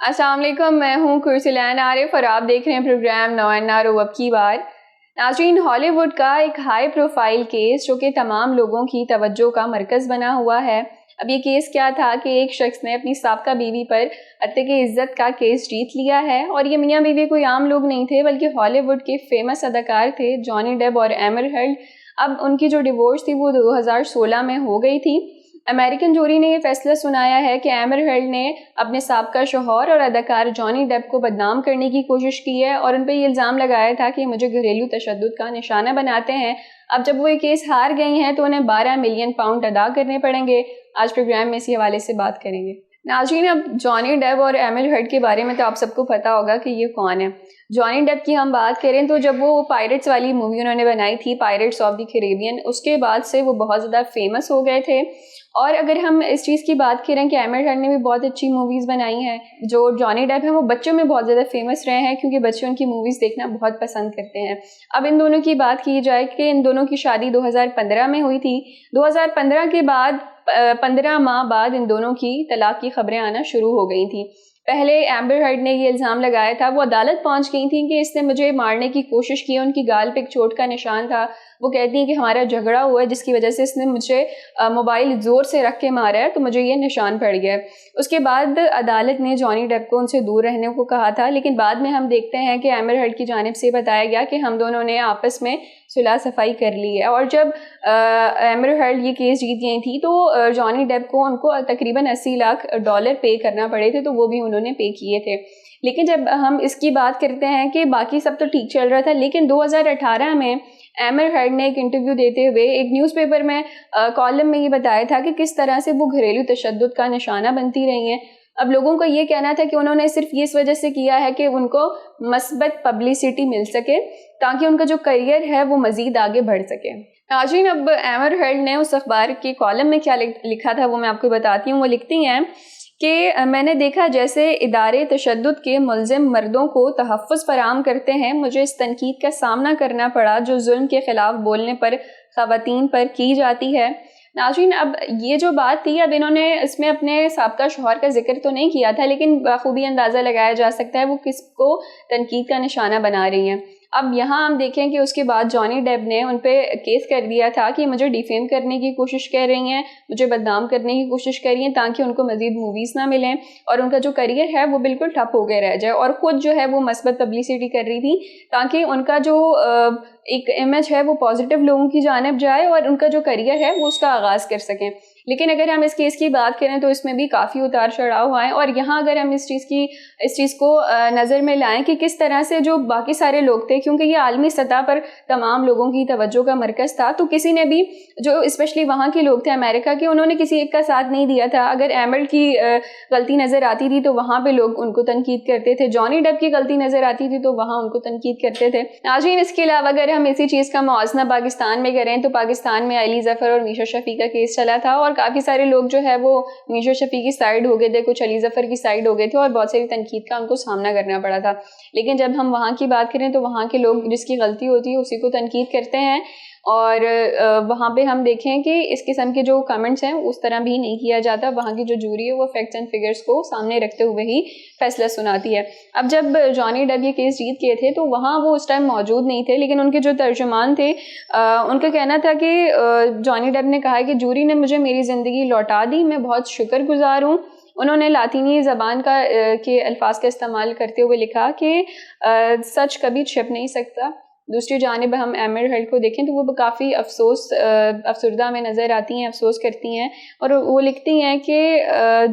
السلام علیکم، میں ہوں کرسلین عارف اور آپ دیکھ رہے ہیں پروگرام نو این آر او اب کی بار۔ ناظرین، ہالی ووڈ کا ایک ہائی پروفائل کیس جو کہ تمام لوگوں کی توجہ کا مرکز بنا ہوا ہے۔ اب یہ کیس کیا تھا کہ ایک شخص نے اپنی سابقہ بیوی پر عتیق عزت کا کیس جیت لیا ہے، اور یہ میاں بیوی کوئی عام لوگ نہیں تھے بلکہ ہالی ووڈ کے فیمس اداکار تھے جانی ڈیپ اور ایمبر ہرڈ۔ اب ان کی جو ڈیورس تھی وہ 2016 میں ہو گئی تھی۔ امریکن جوری نے یہ فیصلہ سنایا ہے کہ ایمبر ہرڈ نے اپنے سابقہ شوہر اور اداکار جانی ڈیپ کو بدنام کرنے کی کوشش کی ہے، اور ان پہ یہ الزام لگایا تھا کہ مجھے گھریلو تشدد کا نشانہ بناتے ہیں۔ اب جب وہ یہ کیس ہار گئی ہیں تو انہیں 12 ملین پاؤنڈ ادا کرنے پڑیں گے۔ آج پروگرام میں اسی حوالے سے بات کریں گے۔ ناظرین، اب جانی ڈیپ اور ایمبر ہرڈ کے بارے میں تو آپ سب کو پتہ ہوگا کہ یہ کون ہے۔ جانی ڈیپ کی ہم بات کریں تو جب وہ پائریٹس والی مووی انہوں نے بنائی تھی، پائریٹس آف دی کیریبین، اس کے بعد سے وہ بہت زیادہ فیمس ہو گئے تھے۔ اور اگر ہم اس چیز کی بات کریں کہ ایمبر ہرڈ نے بھی بہت اچھی موویز بنائی ہیں، جو جانی ڈیپ ہیں وہ بچوں میں بہت زیادہ فیمس رہے ہیں کیونکہ بچے ان کی موویز دیکھنا بہت پسند کرتے ہیں۔ اب ان دونوں کی بات کی جائے کہ ان دونوں کی شادی 2015 میں ہوئی تھی۔ 2015 کے بعد 15 ماہ بعد ان دونوں کی طلاق کی خبریں آنا شروع ہو گئی تھیں۔ پہلے ایمبر ہرڈ نے یہ الزام لگایا تھا، وہ عدالت پہنچ گئی تھیں کہ اس نے مجھے مارنے کی کوشش کی، ان کی گال پہ ایک چوٹ کا نشان تھا۔ وہ کہتی ہیں کہ ہمارا جھگڑا ہوا ہے جس کی وجہ سے اس نے مجھے موبائل زور سے رکھ کے مارا ہے تو مجھے یہ نشان پڑ گیا ہے۔ اس کے بعد عدالت نے جانی ڈیپ کو ان سے دور رہنے کو کہا تھا، لیکن بعد میں ہم دیکھتے ہیں کہ ایمبر ہرڈ کی جانب سے بتایا گیا کہ ہم دونوں نے آپس میں صلح صفائی کر لی ہے۔ اور جب ایمبر ہرڈ یہ کیس جیت گئی تھی تو جانی ڈیپ کو ان کو تقریباً $80 لاکھ پے کرنا پڑے تھے، تو وہ بھی انہوں نے پے کیے تھے۔ لیکن جب ہم اس کی بات کرتے ہیں کہ باقی سب تو ٹھیک چل رہا تھا، لیکن 2018 میں ایمبر ہرڈ نے ایک انٹرویو دیتے ہوئے ایک نیوز پیپر میں کالم میں یہ بتایا تھا کہ کس طرح سے وہ گھریلو تشدد کا نشانہ بنتی رہی ہیں۔ اب لوگوں کا یہ کہنا تھا کہ انہوں نے صرف یہ اس وجہ سے کیا ہے کہ ان کو مثبت پبلسٹی مل سکے تاکہ ان کا جو کریئر ہے وہ مزید آگے بڑھ سکے۔ ناظرین، اب ایمبر ہرڈ نے اس اخبار کے کالم میں کیا لکھا تھا وہ میں آپ کو بتاتی ہوں۔ وہ لکھتی ہیں کہ میں نے دیکھا جیسے ادارے تشدد کے ملزم مردوں کو تحفظ فراہم کرتے ہیں، مجھے اس تنقید کا سامنا کرنا پڑا جو ظلم کے خلاف بولنے پر خواتین پر کی جاتی ہے۔ ناظرین، اب یہ جو بات تھی، اب انہوں نے اس میں اپنے سابقہ شوہر کا ذکر تو نہیں کیا تھا، لیکن بخوبی اندازہ لگایا جا سکتا ہے وہ کس کو تنقید کا نشانہ بنا رہی ہیں۔ اب یہاں ہم دیکھیں کہ اس کے بعد جانی ڈیپ نے ان پہ کیس کر دیا تھا کہ مجھے ڈیفیم کرنے کی کوشش کر رہی ہیں، مجھے بدنام کرنے کی کوشش کر رہی ہیں تاکہ ان کو مزید موویز نہ ملیں اور ان کا جو کریئر ہے وہ بالکل ٹھپ ہو گئے رہ جائے، اور خود جو ہے وہ مثبت پبلسٹی کر رہی تھی تاکہ ان کا جو ایک امیج ہے وہ پازیٹیو لوگوں کی جانب جائے اور ان کا جو کریئر ہے وہ اس کا آغاز کر سکیں۔ لیکن اگر ہم اس کیس کی بات کریں تو اس میں بھی کافی اتار چڑھاؤ آئے، اور یہاں اگر ہم اس چیز کو نظر میں لائیں کہ کس طرح سے جو باقی سارے لوگ تھے، کیونکہ یہ عالمی سطح پر تمام لوگوں کی توجہ کا مرکز تھا، تو کسی نے بھی جو اسپیشلی وہاں کے لوگ تھے امریکہ کے، انہوں نے کسی ایک کا ساتھ نہیں دیا تھا۔ اگر ایمبر کی غلطی نظر آتی تھی تو وہاں پہ لوگ ان کو تنقید کرتے تھے، جانی ڈیپ کی غلطی نظر آتی تھی تو وہاں ان کو تنقید کرتے تھے۔ ناظرین، اس کے علاوہ اگر ہم اسی چیز کا موازنہ پاکستان میں کریں تو پاکستان میں علی ظفر اور میشا شفیع کا کیس چلا تھا، اور کافی سارے لوگ جو ہے وہ میشا شفیع کی سائیڈ ہو گئے تھے، کچھ علی ظفر کی سائیڈ ہو گئے تھے، اور بہت ساری تنقید کا ان کو سامنا کرنا پڑا تھا۔ لیکن جب ہم وہاں کی بات کریں تو وہاں کے لوگ جس کی غلطی ہوتی ہے اسی کو تنقید کرتے ہیں، اور وہاں پہ ہم دیکھیں کہ اس قسم کے جو کمنٹس ہیں اس طرح بھی نہیں کیا جاتا۔ وہاں کی جو جوری ہے وہ فیکٹس اینڈ فگرز کو سامنے رکھتے ہوئے ہی فیصلہ سناتی ہے۔ اب جب جانی ڈیپ یہ کیس جیت گئے تھے تو وہاں وہ اس ٹائم موجود نہیں تھے، لیکن ان کے جو ترجمان تھے ان کا کہنا تھا کہ جانی ڈیپ نے کہا کہ جوری نے مجھے میری زندگی لوٹا دی، میں بہت شکر گزار ہوں۔ انہوں نے لاطینی زبان کے الفاظ کا استعمال کرتے ہوئے لکھا کہ سچ کبھی چھپ نہیں سکتا۔ دوسری جانب ہم ایمبر ہرڈ کو دیکھیں تو وہ کافی افسردہ میں نظر آتی ہیں، افسوس کرتی ہیں، اور وہ لکھتی ہیں کہ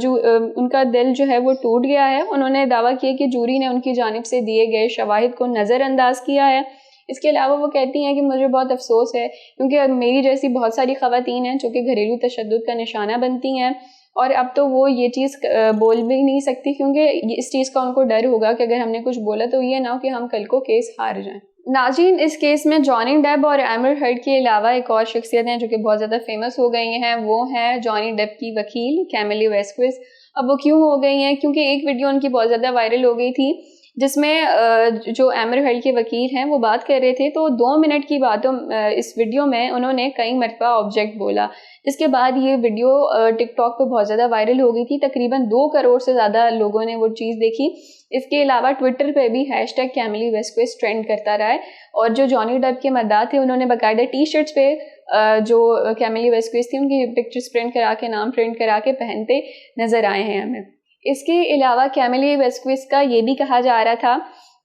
ان کا دل جو ہے وہ ٹوٹ گیا ہے۔ انہوں نے دعویٰ کیا کہ جوری نے ان کی جانب سے دیے گئے شواہد کو نظر انداز کیا ہے۔ اس کے علاوہ وہ کہتی ہیں کہ مجھے بہت افسوس ہے کیونکہ میری جیسی بہت ساری خواتین ہیں جو کہ گھریلو تشدد کا نشانہ بنتی ہیں، اور اب تو وہ یہ چیز بول بھی نہیں سکتی کیونکہ اس چیز کا ان کو ڈر ہوگا کہ اگر ہم نے کچھ بولا تو یہ نہ ہو کہ ہم کل کو کیس ہار جائیں۔ ناظرین، اس کیس میں جانی ڈیپ اور ایمبر ہرڈ کے علاوہ ایک اور شخصیت ہیں جو کہ بہت زیادہ فیمس ہو گئی ہیں، وہ ہیں جانی ڈیپ کی وکیل کیملی ویسکوز۔ اب وہ کیوں ہو گئی ہیں؟ کیونکہ ایک ویڈیو ان کی بہت زیادہ وائرل ہو گئی تھی جس میں جو ایمر ہرڈ کے وکیل ہیں وہ بات کر رہے تھے، تو 2 منٹ کی باتوں اس ویڈیو میں انہوں نے کئی مرتبہ آبجیکٹ بولا، جس کے بعد یہ ویڈیو ٹک ٹاک پہ بہت زیادہ وائرل ہو گئی تھی. تقریباً 2 کروڑ سے زیادہ لوگوں نے وہ چیز دیکھی. اس کے علاوہ ٹویٹر پہ بھی #، کیملی ویسکوز ٹرینڈ کرتا رہا ہے، اور جو جانی ڈیپ کے مداح تھے انہوں نے باقاعدہ ٹی شرٹس پہ جو کیملی ویسکوز تھی ان کی پکچرز پرنٹ کرا کے، نام پرنٹ کرا کے پہنتے نظر آئے ہیں ہمیں. اس کے علاوہ کیملی ویسکوز کا یہ بھی کہا جا رہا تھا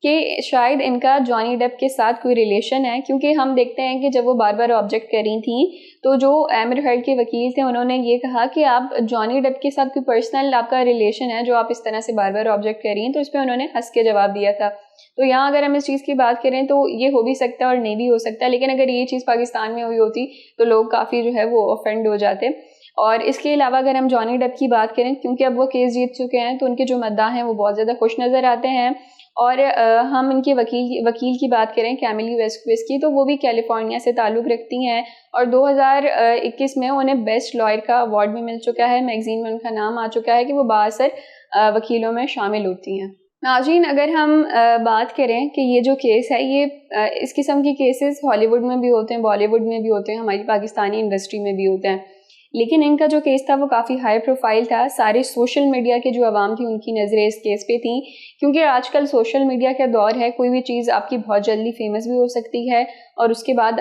کہ شاید ان کا جانی ڈیپ کے ساتھ کوئی ریلیشن ہے، کیونکہ ہم دیکھتے ہیں کہ جب وہ بار بار آبجیکٹ کر رہی تھیں تو جو ایمر ہرڈ کے وکیل تھے انہوں نے یہ کہا کہ آپ جانی ڈیپ کے ساتھ کوئی پرسنل آپ کا ریلیشن ہے جو آپ اس طرح سے بار بار آبجیکٹ کر رہی ہیں، تو اس پہ انہوں نے ہنس کے جواب دیا تھا. تو یہاں اگر ہم اس چیز کی بات کریں تو یہ ہو بھی سکتا ہے اور نہیں بھی ہو سکتا، لیکن اگر یہ چیز پاکستان میں ہوئی ہوتی تو لوگ کافی جو ہے وہ آفینڈ ہو جاتے. اور اس کے علاوہ اگر ہم جانی ڈیپ کی بات کریں، کیونکہ اب وہ کیس جیت چکے ہیں تو ان کے جو مداح ہیں وہ بہت زیادہ خوش نظر آتے ہیں. اور ہم ان کے وکیل کی بات کریں کیملی ویسکوز کی، تو وہ بھی کیلیفورنیا سے تعلق رکھتی ہیں، اور 2021 میں انہیں بیسٹ لائر کا ایوارڈ بھی مل چکا ہے. میگزین میں ان کا نام آ چکا ہے کہ وہ بااثر وکیلوں میں شامل ہوتی ہیں. ناظرین، اگر ہم بات کریں کہ یہ جو کیس ہے، یہ اس قسم کے کیسز ہالی ووڈ میں بھی ہوتے ہیں، بالی ووڈ میں بھی ہوتے ہیں، ہماری پاکستانی انڈسٹری میں بھی ہوتے ہیں، لیکن ان کا جو کیس تھا وہ کافی ہائی پروفائل تھا. سارے سوشل میڈیا کے جو عوام تھی ان کی نظریں اس کیس پہ تھیں، کیونکہ آج کل سوشل میڈیا کا دور ہے، کوئی بھی چیز آپ کی بہت جلدی فیمس بھی ہو سکتی ہے اور اس کے بعد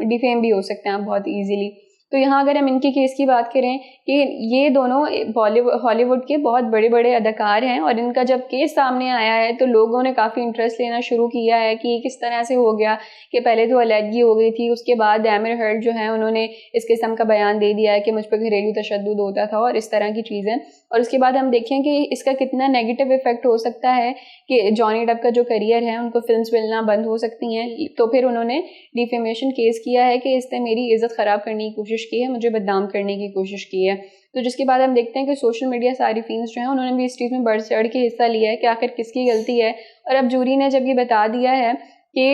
ڈیفیم بھی ہو سکتے ہیں آپ بہت ایزیلی. تو یہاں اگر ہم ان کے کیس کی بات کریں کہ یہ دونوں ہالی ووڈ کے بہت بڑے بڑے اداکار ہیں، اور ان کا جب کیس سامنے آیا ہے تو لوگوں نے کافی انٹرسٹ لینا شروع کیا ہے کہ یہ کس طرح سے ہو گیا، کہ پہلے تو علیحدگی ہو گئی تھی، اس کے بعد ایمر ہرڈ جو ہیں انہوں نے اس قسم کا بیان دے دیا ہے کہ مجھ پہ گھریلو تشدد ہوتا تھا اور اس طرح کی چیزیں. اور اس کے بعد ہم دیکھیں کہ اس کا کتنا نیگیٹو ایفیکٹ ہو سکتا ہے کہ جانی ڈیپ کا جو کریئر ہے ان کو فلمس ملنا بند ہو سکتی ہیں. تو پھر انہوں نے ڈیفیمیشن کیس کیا ہے کہ اس نے میری عزت خراب کرنے کی کوشش کی ہے، مجھے بدنام کرنے کی کوشش کی ہے. تو جس کے بعد ہم دیکھتے ہیں کہ سوشل میڈیا صارفین جو ہیں انہوں نے بھی اس چیز میں بڑھ چڑھ کے حصہ لیا ہے کہ آخر کس کی غلطی ہے. اور اب جوری نے جب یہ بتا دیا ہے کہ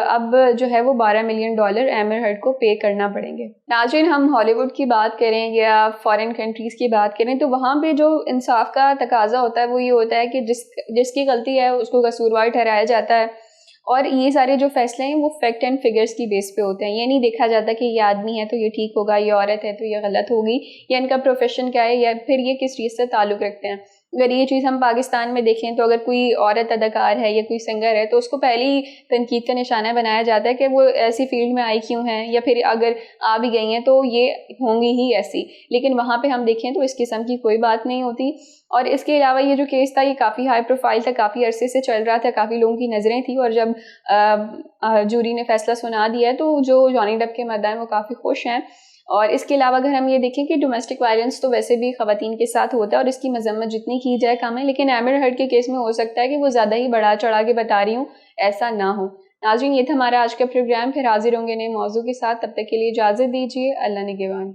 اب جو ہے وہ $12 ملین ایمر ہرڈ کو پے کرنا پڑیں گے. ناظرین، ہم ہالی ووڈ کی بات کریں یا فارن کنٹریز کی بات کریں تو وہاں پہ جو انصاف کا تقاضا ہوتا ہے وہ یہ ہوتا ہے کہ جس کی غلطی ہے اس کو قصوروار ٹھہرایا جاتا ہے، اور یہ سارے جو فیصلے ہیں وہ فیکٹ اینڈ فگرز کی بیس پہ ہوتے ہیں. یہ نہیں دیکھا جاتا کہ یہ آدمی ہے تو یہ ٹھیک ہوگا، یہ عورت ہے تو یہ غلط ہوگی، یا ان کا پروفیشن کیا ہے، یا پھر یہ کس چیز سے تعلق رکھتے ہیں. اگر یہ چیز ہم پاکستان میں دیکھیں تو اگر کوئی عورت اداکار ہے یا کوئی سنگر ہے تو اس کو پہلی تنقید کا نشانہ بنایا جاتا ہے کہ وہ ایسی فیلڈ میں آئی کیوں ہیں، یا پھر اگر آ بھی گئی ہیں تو یہ ہوں گی ہی ایسی. لیکن وہاں پہ ہم دیکھیں تو اس قسم کی کوئی بات نہیں ہوتی. اور اس کے علاوہ یہ جو کیس تھا یہ کافی ہائی پروفائل تھا، کافی عرصے سے چل رہا تھا، کافی لوگوں کی نظریں تھیں، اور جب جوری نے فیصلہ سنا دیا ہے تو جو جانی ڈیپ کے مداح ہیں وہ کافی خوش ہیں. اور اس کے علاوہ اگر ہم یہ دیکھیں کہ ڈومیسٹک وائلنس تو ویسے بھی خواتین کے ساتھ ہوتا ہے اور اس کی مذمت جتنی کی جائے کم ہے، لیکن ایمر ہرڈ کے کیس میں ہو سکتا ہے کہ وہ زیادہ ہی بڑھا چڑھا کے بتا رہی ہوں، ایسا نہ ہو. ناظرین، یہ تھا ہمارا آج کا پروگرام، پھر حاضر ہوں گے نئے موضوع کے ساتھ. تب تک کے لیے اجازت دیجیے. اللہ نگہبان.